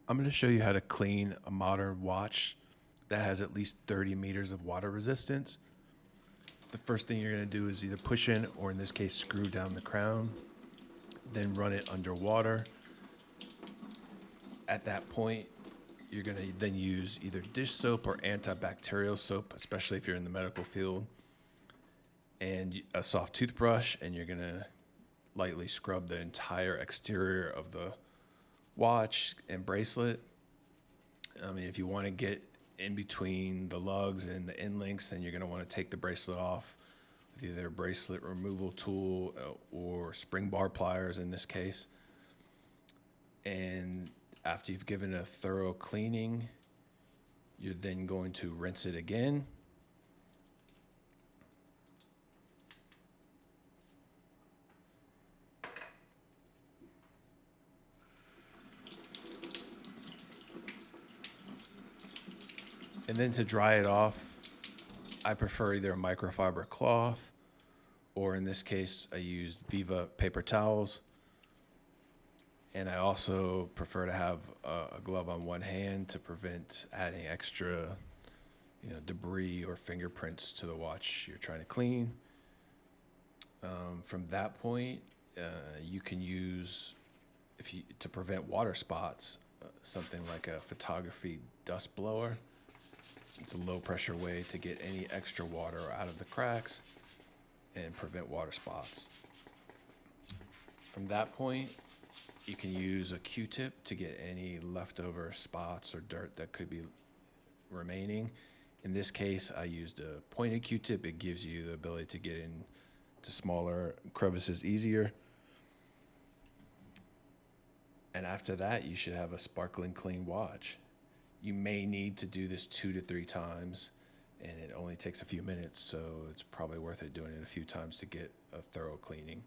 I'm going to show you how to clean a modern watch that has at least 30 meters of water resistance. The first thing you're going to do is either push in, or in this case, screw down the crown, then run it underwater. At that point, you're going to then use either dish soap or antibacterial soap, especially if you're in the medical field, and a soft toothbrush, and you're going to lightly scrub the entire exterior of the watch and bracelet. I mean, if you want to get in between the lugs and the end links, then you're going to want to take the bracelet off with either a bracelet removal tool or spring bar pliers in this case. And after you've given it a thorough cleaning, you're then going to rinse it again. And then to dry it off, I prefer either a microfiber cloth, or in this case, I used Viva paper towels. And I also prefer to have a glove on one hand to prevent adding extra, debris or fingerprints to the watch you're trying to clean. From that point, you can use, to prevent water spots, something like a photography dust blower. It's a low pressure way to get any extra water out of the cracks and prevent water spots. From that point, you can use a Q-tip to get any leftover spots or dirt that could be remaining. In this case, I used a pointed Q-tip. It gives you the ability to get into smaller crevices easier. And after that, you should have a sparkling clean watch. You may need to do this 2 to 3 times, and it only takes a few minutes, so it's probably worth it doing it a few times to get a thorough cleaning.